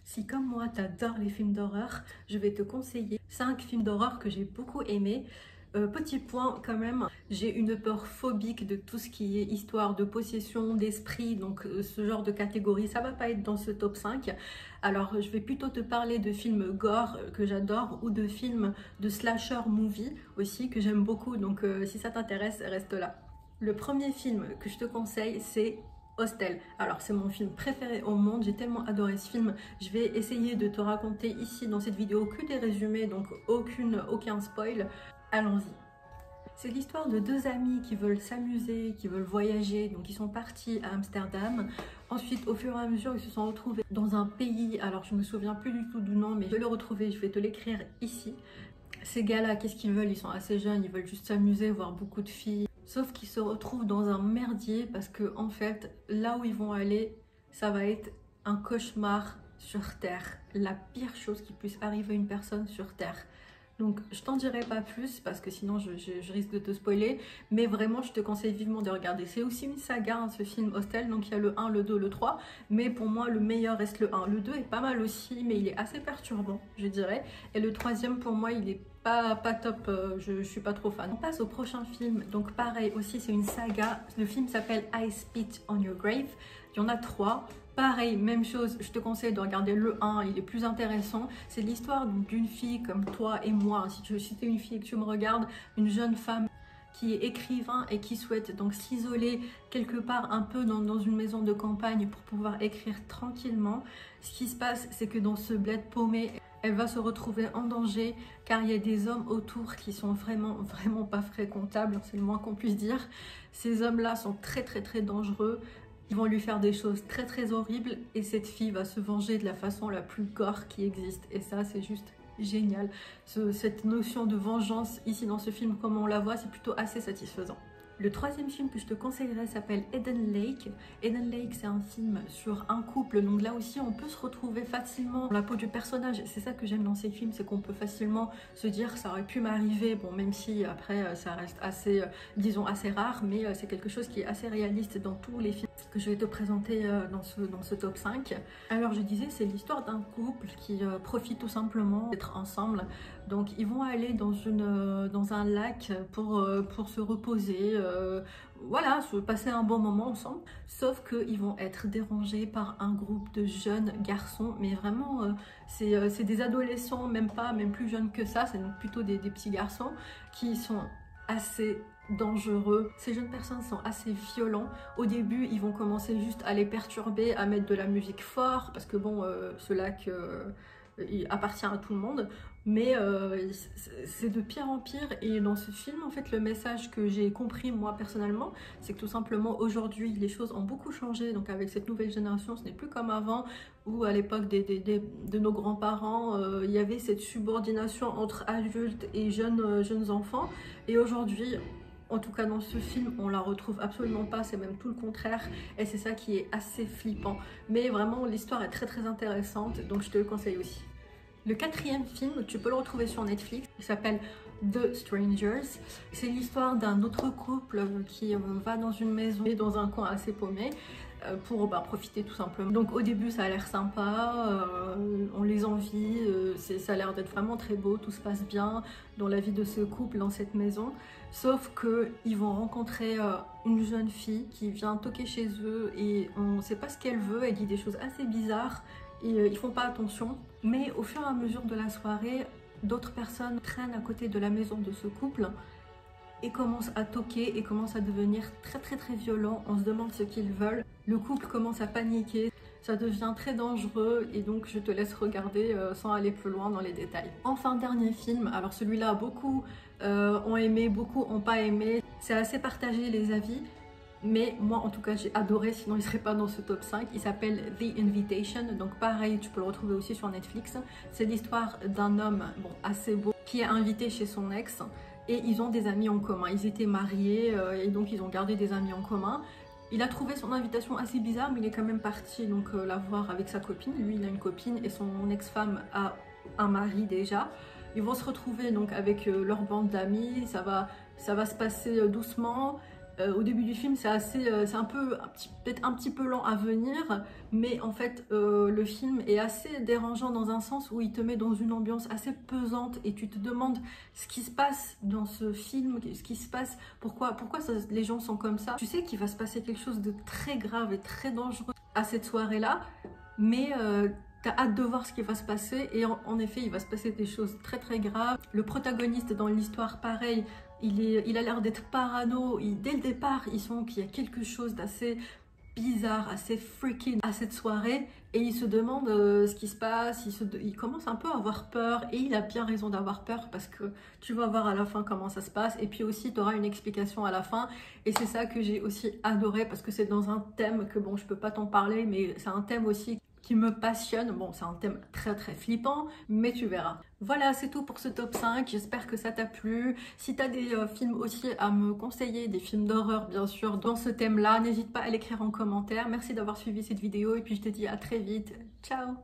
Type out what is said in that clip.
Si comme moi t'adores les films d'horreur, je vais te conseiller 5 films d'horreur que j'ai beaucoup aimés. Petit point quand même, j'ai une peur phobique de tout ce qui est histoire de possession, d'esprit, donc ce genre de catégorie, ça va pas être dans ce top 5. Alors je vais plutôt te parler de films gore que j'adore ou de films de slasher movie aussi que j'aime beaucoup, donc si ça t'intéresse, reste là. Le premier film que je te conseille, c'est Hostel. Alors c'est mon film préféré au monde, j'ai tellement adoré ce film. Je vais essayer de te raconter ici dans cette vidéo que des résumés, donc aucun spoil. Allons-y. C'est l'histoire de deux amis qui veulent s'amuser, qui veulent voyager, donc ils sont partis à Amsterdam. Ensuite, au fur et à mesure, ils se sont retrouvés dans un pays, alors je me souviens plus du tout du nom, mais je vais le retrouver, je vais te l'écrire ici. Ces gars-là, qu'est-ce qu'ils veulent? Ils sont assez jeunes, ils veulent juste s'amuser, voir beaucoup de filles. Sauf qu'ils se retrouvent dans un merdier parce que en fait, là où ils vont aller, ça va être un cauchemar sur Terre. La pire chose qui puisse arriver à une personne sur Terre. Donc je t'en dirai pas plus parce que sinon je risque de te spoiler. Mais vraiment, je te conseille vivement de regarder. C'est aussi une saga, hein, ce film Hostel. Donc il y a le 1, le 2, le 3. Mais pour moi, le meilleur reste le 1. Le 2 est pas mal aussi, mais il est assez perturbant, je dirais. Et le troisième, pour moi, il est pas top, je suis pas trop fan. On passe au prochain film, donc pareil aussi c'est une saga, le film s'appelle I Spit on Your Grave, il y en a 3, pareil, même chose, je te conseille de regarder le 1, il est plus intéressant, c'est l'histoire d'une fille comme toi et moi, si tu es une fille et que tu me regardes, une jeune femme qui est écrivain et qui souhaite donc s'isoler quelque part un peu dans une maison de campagne pour pouvoir écrire tranquillement. Ce qui se passe, c'est que dans ce bled paumé, elle va se retrouver en danger car il y a des hommes autour qui sont vraiment pas fréquentables, c'est le moins qu'on puisse dire. Ces hommes-là sont très dangereux, ils vont lui faire des choses très horribles et cette fille va se venger de la façon la plus gore qui existe et ça c'est juste génial. Cette notion de vengeance ici dans ce film, comme on la voit, c'est plutôt assez satisfaisant. Le troisième film que je te conseillerais s'appelle Eden Lake. Eden Lake, c'est un film sur un couple, donc là aussi on peut se retrouver facilement dans la peau du personnage. C'est ça que j'aime dans ces films, c'est qu'on peut facilement se dire ça aurait pu m'arriver, bon même si après ça reste assez, disons assez rare, mais c'est quelque chose qui est assez réaliste dans tous les films que je vais te présenter dans ce top 5. Alors je disais, c'est l'histoire d'un couple qui profite tout simplement d'être ensemble. Donc ils vont aller dans un lac pour se reposer, voilà, se passer un bon moment ensemble. Sauf qu'ils vont être dérangés par un groupe de jeunes garçons, mais vraiment c'est des adolescents, même plus jeunes que ça, c'est donc plutôt des petits garçons qui sont assez dangereux. Ces jeunes personnes sont assez violents. Au début, ils vont commencer juste à les perturber, à mettre de la musique fort, parce que bon, ce lac il appartient à tout le monde, mais c'est de pire en pire. Et dans ce film, en fait, le message que j'ai compris moi personnellement, c'est que tout simplement aujourd'hui, les choses ont beaucoup changé. Donc avec cette nouvelle génération, ce n'est plus comme avant, où à l'époque de nos grands-parents, il y avait cette subordination entre adultes et jeunes enfants. Et aujourd'hui, en tout cas dans ce film, on la retrouve absolument pas, c'est même tout le contraire et c'est ça qui est assez flippant. Mais vraiment l'histoire est très intéressante, donc je te le conseille aussi. Le quatrième film, tu peux le retrouver sur Netflix, il s'appelle The Strangers. C'est l'histoire d'un autre couple qui va dans une maison et dans un coin assez paumé pour profiter tout simplement. Donc au début ça a l'air sympa, on les envie, ça a l'air d'être vraiment très beau, tout se passe bien dans la vie de ce couple dans cette maison. Sauf qu'ils vont rencontrer une jeune fille qui vient toquer chez eux et on ne sait pas ce qu'elle veut, elle dit des choses assez bizarres et ils font pas attention. Mais au fur et à mesure de la soirée, d'autres personnes traînent à côté de la maison de ce couple et commencent à toquer et commencent à devenir très violents. On se demande ce qu'ils veulent. Le couple commence à paniquer, ça devient très dangereux et donc je te laisse regarder sans aller plus loin dans les détails. Enfin, dernier film, alors celui-là beaucoup ont aimé, beaucoup ont pas aimé. C'est assez partagé les avis, mais moi en tout cas j'ai adoré, sinon il serait pas dans ce top 5. Il s'appelle The Invitation, donc pareil tu peux le retrouver aussi sur Netflix. C'est l'histoire d'un homme assez beau qui est invité chez son ex et ils ont des amis en commun. Ils étaient mariés et donc ils ont gardé des amis en commun. Il a trouvé son invitation assez bizarre, mais il est quand même parti donc la voir avec sa copine. Lui il a une copine et son ex-femme a un mari déjà. Ils vont se retrouver donc avec leur bande d'amis, ça va se passer doucement. Au début du film, c'est assez, c'est un peu, peut-être un petit peu lent à venir, mais en fait, le film est assez dérangeant dans un sens où il te met dans une ambiance assez pesante et tu te demandes ce qui se passe dans ce film, ce qui se passe, pourquoi les gens sont comme ça. Tu sais qu'il va se passer quelque chose de très grave et très dangereux à cette soirée-là, mais t'as hâte de voir ce qui va se passer et en effet, il va se passer des choses très très graves. Le protagoniste dans l'histoire, pareil, il a l'air d'être parano. Dès le départ, il sent qu'il y a quelque chose d'assez bizarre, assez freaky à cette soirée et il se demande ce qui se passe, il commence un peu à avoir peur et il a bien raison d'avoir peur parce que tu vas voir à la fin comment ça se passe et puis aussi tu auras une explication à la fin et c'est ça que j'ai aussi adoré parce que c'est dans un thème que bon je peux pas t'en parler mais c'est un thème aussi qui me passionne. Bon, c'est un thème très très flippant, mais tu verras. Voilà, c'est tout pour ce top 5. J'espère que ça t'a plu. Si tu as des films aussi à me conseiller, des films d'horreur bien sûr, dans ce thème-là, n'hésite pas à l'écrire en commentaire. Merci d'avoir suivi cette vidéo et puis je te dis à très vite. Ciao!